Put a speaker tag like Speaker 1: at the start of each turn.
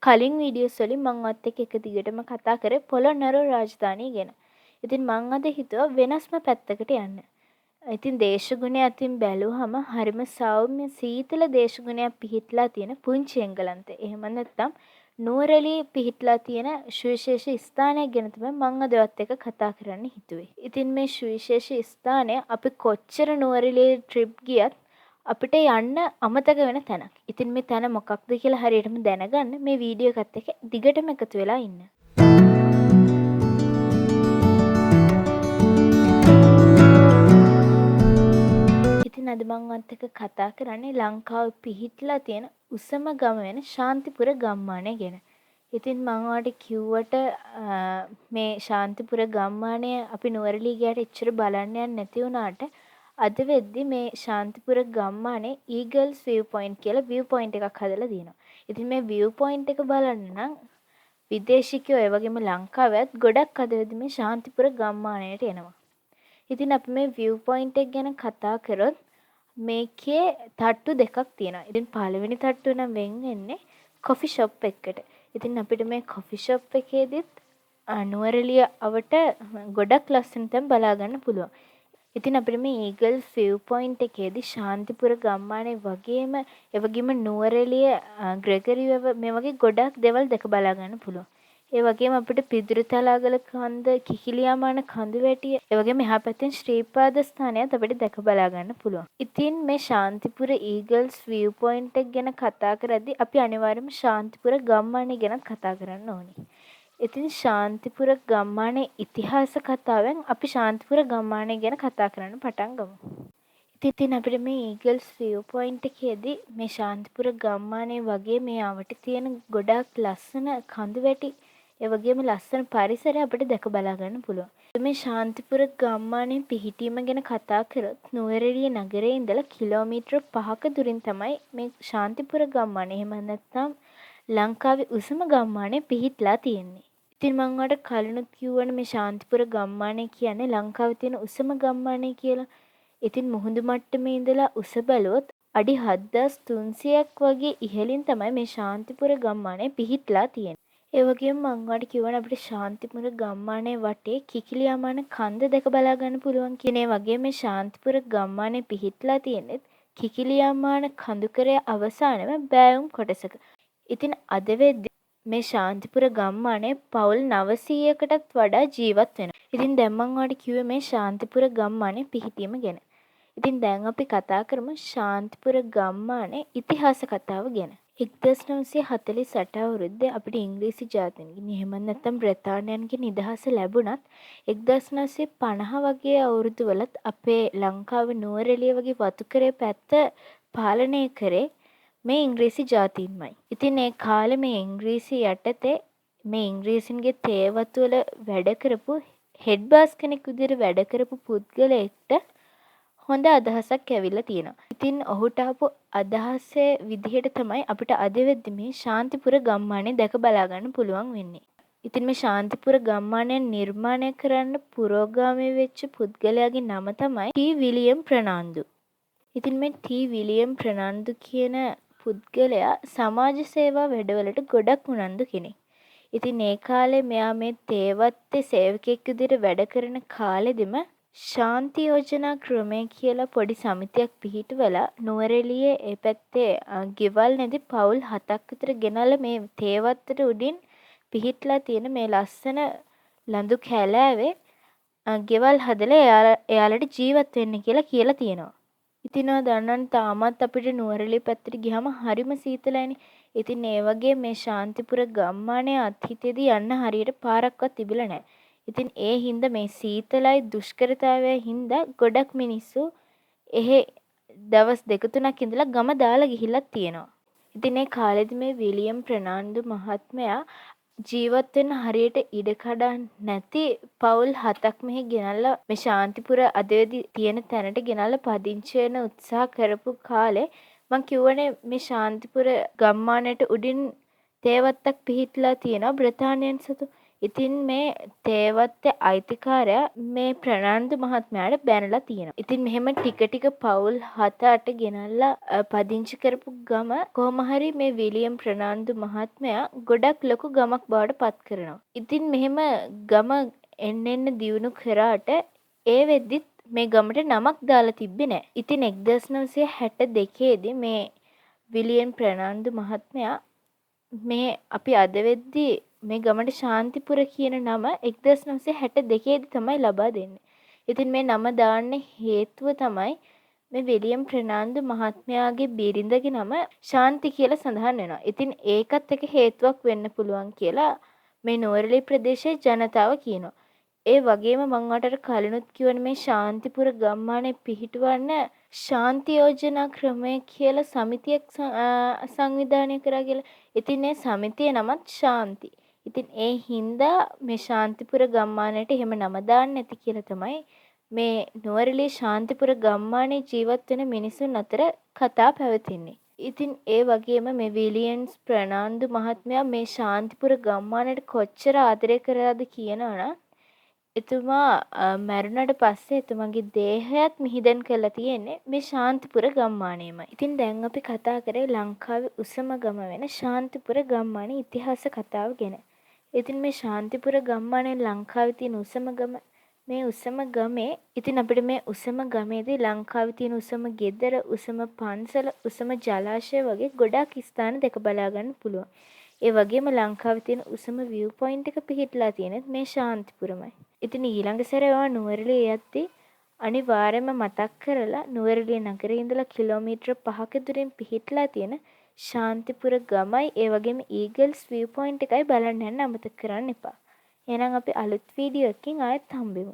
Speaker 1: කලින් වීඩියෝස් වලින් මම ඔයත් එක්ක එක දිගටම කතා කරේ පොළොන්නරුව රාජධානිය ගැන. ඉතින් මම අද හිතුවා වෙනස්ම පැත්තකට යන්න. ඉතින් දේශගුණය අතින් බැලුවහම හරිම සෞම්‍ය සීතල දේශගුණයක් පිහිටලා තියෙන පුංචි එංගලන්තේ. එහෙම නැත්නම් නුවරඑළියේ පිහිටලා තියෙන සුවිශේෂී ස්ථානයක් ගැන තමයි මම අද ඔයත් එක්ක කතා කරන්න හිතුවේ. ඉතින් මේ සුවිශේෂී ස්ථානය අපි කොච්චර නුවරඑළියේ ට්‍රිප් ගියත් අපිට යන්න අමතක වෙන තැනක්. ඉතින් මේ තැන මොකක්ද කියලා හරියටම දැනගන්න මේ වීඩියෝ එකත් එක්ක දිගටම එකතු වෙලා ඉන්න. ඉතින් අද මම ඔයත් එක්ක කතා කරන්නේ ලංකාවේ පිහිටලා තියෙන උසම ගම වෙන ශාන්තිපුර ගම්මානය ගැන. ඉතින් මම ඔයාලට කිව්වට මේ ශාන්තිපුර ගම්මානය අපි නුවරඑළිය ගියාට එච්චර බලන්න යන්නේ නැති වුණාට අද වෙද්දි මේ ශාන්තිපුර ගම්මානේ ඊගල්ස් view point කියලා view point එකක් හදලා තියෙනවා. ඉතින් මේ view point එක බලන්න නම් විදේශිකයෝ ඒ වගේම ලංකාවෙත් ගොඩක් අද වෙද්දි මේ ශාන්තිපුර ගම්මානයට එනවා. ඉතින් අපි මේ view point එක ගැන කතා කරොත් මේකේ තට්ටු දෙකක් තියෙනවා. ඉතින් පළවෙනි තට්ටුව නම් වෙන් වෙන්නේ කොෆි ෂොප් එකකට. ඉතින් අපිට මේ කොෆි ෂොප් එකේදීත් නුවරඑළිය අවට ගොඩක් ලස්සන තැන් බලා ගන්න පුළුවන්. ඉතින් අපිට මේ ඊගල්ස් view point එකේදී ශාන්තිපුර ගම්මානේ වගේම ඒ වගේම නුවරඑළිය ග්‍රෙගරි මේ වගේ ගොඩක් දේවල් දැක බලා ගන්න පුළුවන්. ඒ වගේම අපිට පිදුරුතලාගල කන්ද, කිකිලියාමාන කඳුවැටිය, ඒ වගේම එහා පැත්තෙන් ශ්‍රීපාද ස්ථානයත් අපිට දැක බලා ගන්න පුළුවන්. ඉතින් මේ ශාන්තිපුර ඊගල්ස් view point එක ගැන කතා කරද්දී අපි අනිවාර්යයෙන්ම ශාන්තිපුර ගම්මානේ ගැනත් කතා කරන්න ඕනේ. ඉතින් ශාන්තිපුර ගම්මානේ ඉතිහාස කතාවෙන් අපි ශාන්තිපුර ගම්මානේ ගැන කතා කරන්න පටන් ගමු. ඉතින් අපිට මේ ඊගල්ස් view point එකේදී මේ ශාන්තිපුර ගම්මානේ වගේ මේ අවට තියෙන ගොඩාක් ලස්සන කඳුවැටි ඒ වගේම ලස්සන පරිසරය අපිට දැක බලා ගන්න පුළුවන්. මේ ශාන්තිපුර ගම්මානේ පිහිටීම ගැන කතා කරොත් නුවරඑළිය නගරයේ ඉඳලා කිලෝමීටර් 5ක දුරින් තමයි මේ ශාන්තිපුර ගම්මානේ එහෙම නැත්නම් ලංකාවේ උසම ගම්මානේ පිහිටලා තියෙන්නේ. ඉතින් මම ඔයාලට කලිනුත් කිව්වනේ මේ ශාන්තිපුර ගම්මානේ කියන්නේ ලංකාවේ තියෙන උසම ගම්මානේ කියලා. ඉතින් මුහුදු මට්ටමේ ඉඳලා උස බැලුවොත් අඩි 7300ක් වගේ ඉහළින් තමයි මේ ශාන්තිපුර ගම්මානේ පිහිටලා තියෙන්නේ. ඒ වගේම මම ඔයාලට කිව්වනේ අපිට ශාන්තිපුර ගම්මානේ වටේ කිකිලියාමාන කන්ද දැක බලා ගන්න පුළුවන් කියන. ඒ වගේම මේ ශාන්තිපුර ගම්මානේ පිහිටලා තියෙන්නේ කිකිලියාමාන කඳුකරය අවසානම බෑවුම් කොටසක. ඉතින් අද වෙද්දි මේ ශාන්තිපුර ගම්මානේ පවුල් 900කටත් වඩා ජීවත් වෙනවා. ඉතින් දැන් මම ඔයාලට කිව්වේ මේ ශාන්තිපුර ගම්මානේ පිහිටීම ගැන. ඉතින් දැන් අපි කතා කරමු ශාන්තිපුර ගම්මානේ ඉතිහාස කතාව ගැන. 1948 අවුරුද්දේ අපිට ඉංග්‍රීසි ජාතින්ගෙන් එහෙම නැත්නම් බ්‍රිතාන්‍යයන්ගෙන් නිදහස ලැබුණත් 1950 වගේ අවුරුදු වලත් අපේ ලංකාවේ නුවරඑළිය වගේ වතුකරේ පැත්ත පාලනය කරේ මේ ඉංග්‍රීසි ජාතීන්මයි. ඉතින් ඒ කාලේ මේ ඉංග්‍රීසි යටතේ මේ ඉංග්‍රීසින්ගේ තේ වතු වල වැඩ කරපු හෙඩ් බාස් කෙනෙක් විදිහට වැඩ කරපු පුද්ගලයෙක්ට හොඳ අදහසක් ඇවිල්ලා තියෙනවා. ඉතින් ඔහුට ආපු අදහසේ විදිහට තමයි අපිට අද වෙද්දි මේ ශාන්තිපුර ගම්මානේ දැක බලා ගන්න පුළුවන් වෙන්නේ. ඉතින් මේ ශාන්තිපුර ගම්මානය නිර්මාණය කරන්න පුරෝගාමී වෙච්ච පුද්ගලයාගේ නම තමයි ටී විලියම් ප්‍රනාන්දු. ඉතින් මේ ටී විලියම් ප්‍රනාන්දු කියන පුද්ගලයා සමාජ සේවා වැඩවලට ගොඩක් උනන්දු කෙනෙක්. ඉතින් ඒ කාලේ මෙයා මේ තේවත්තේ සේවකයෙක් විදිහට වැඩ කරන කාලෙදිම ශාන්ති යෝජනා ක්‍රමය කියලා පොඩි සමිතියක් පිහිටුවලා නුවරඑළියේ ඒ පැත්තේ ගෙවල් නැති පවුල් 7ක් විතර ගෙනල්ලා මේ තේවත්තට උඩින් පිහිටලා තියෙන මේ ලස්සන ලඳු කැලෑවේ ගෙවල් හදලා එයාලට ජීවත් වෙන්න කියලා තියෙනවා. ඉතින් ඔයා දන්නවනේ තාමත් අපිට නුවරඑළිය පැත්තට ගියාම හරිම සීතලයිනේ. ඉතින් ඒ වගේ මේ ශාන්තිපුර ගම්මානේ අත්හිතේදී යන්න හරියට පාරක්වත් තිබිලා නැහැ. ඉතින් ඒ හින්දා මේ සීතලයි දුෂ්කරතාවයයි හින්දා ගොඩක් මිනිස්සු එහෙ දවස් 2-3ක් ඉඳලා ගම දාලා ගිහිල්ලා තියෙනවා. ඉතින් ඒ කාලෙදි මේ විලියම් ප්‍රනාන්දු මහත්මයා ජීවත් වෙන්න හරියට ඉඩකඩ නැති පවුල් 7ක් මෙහි ගෙනල්ලා මේ ශාන්තිපුර අදවැදි තියෙන තැනට ගෙනල්ලා පදිංචි වෙන උත්සාහ කරපු කාලේ මං කිව්වනේ මේ ශාන්තිපුර ගම්මානයට උඩින් තේවත්තක් පිහිටලා තියෙනවා බ්‍රිතාන්‍යයන් සතු. ඉතින් මේ තේවත්තේ අයිතිකාරයා මේ ප්‍රනාන්දු මහත්මයාට බැනලා තියෙනවා. ඉතින් මෙහෙම ටික ටික පවුල් 7-8 ගෙනල්ලා පදිංචි කරපු ගම කොහොම හරි මේ විලියම් ප්‍රනාන්දු මහත්මයා ගොඩක් ලොකු ගමක් බවට පත් කරනවා. ඉතින් මෙහෙම ගම එන්න එන්න දියුණු කරාට ඒ වෙද්දිත් මේ ගමට නමක් දාලා තිබ්බේ නෑ. ඉතින් 1962 දී මේ විලියම් ප්‍රනාන්දු මහත්මයා මේ අපි අද වෙද්දී මේ ගමට ශාන්තිපුර කියන නම 1962 දී තමයි ලබා දෙන්නේ. ඉතින් මේ නම දාන්න හේතුව තමයි මේ විලියම් ප්‍රනාන්දු මහත්මයාගේ බිරිඳගේ නම ශාන්ති කියලා සඳහන් වෙනවා. ඉතින් ඒකත් එක හේතුවක් වෙන්න පුළුවන් කියලා මේ නුවරඑළිය ප්‍රදේශයේ ජනතාව කියනවා. ඒ වගේම මම ඔයාලට කලිනුත් කිව්වනේ මේ ශාන්තිපුර ගම්මානේ පිහිටවන්න ශාන්ති යෝජනා ක්‍රමය කියලා සමිතියක් සංවිධානය කරා කියලා. ඉතින් ඒ සමිතියේ නමත් ශාන්ති. ඉතින් ඒ හින්දා මේ ශාන්තිපුර ගම්මානයට එහෙම නම දාන්න ඇති කියලා තමයි මේ නුවරඑළිය ශාන්තිපුර ගම්මානේ ජීවත් වෙන මිනිසුන් අතර කතා පැවතෙන්නේ. ඉතින් ඒ වගේම මේ විලියම්ස් ප්‍රනාන්දු මහත්මයා මේ ශාන්තිපුර ගම්මානයට කොච්චර ආදරය කරාද කියනවනම් එතුමා මැරුණට පස්සේ එතුමාගේ දේහයත් මිහිදන් කරලා තියෙන්නේ මේ ශාන්තිපුර ගම්මානයේමයි. ඉතින් දැන් අපි කතා කරේ ලංකාවේ උසම ගම වෙන ශාන්තිපුර ගම්මානයේ ඉතිහාස කතාව ගැන. ඉතින් මේ ශාන්තිපුර ගම්මානයේ ලංකාවේ තියෙන උසම ගම මේ උසම ගමේ ඉතින් අපිට මේ උසම ගමේදී ලංකාවේ තියෙන උසම ගෙදර, උසම පන්සල, උසම ජලාශය වගේ ගොඩාක් ස්ථාන දැක බලා ගන්න පුළුවන්. ඒ වගේම ලංකාවේ තියෙන උසම view point එක පිහිටලා තියෙනෙත් මේ ශාන්තිපුරමයි. ඉතින් ඊළඟ සැරේ ඔයා නුවරඑළිය යද්දී අනිවාර්යයෙන්ම මතක් කරලා නුවරඑළිය නගරේ ඉඳලා කිලෝමීටර 5ක දුරින් පිහිටලා තියෙන ශාන්තිපුර ගමයි ඒ වගේම ඊගල්ස් view point එකයි බලන්න යන්න අමතක කරන්න එපා. එහෙනම් අපි අලුත් වීඩියෝ එකකින් ආයෙත් හම්බෙමු.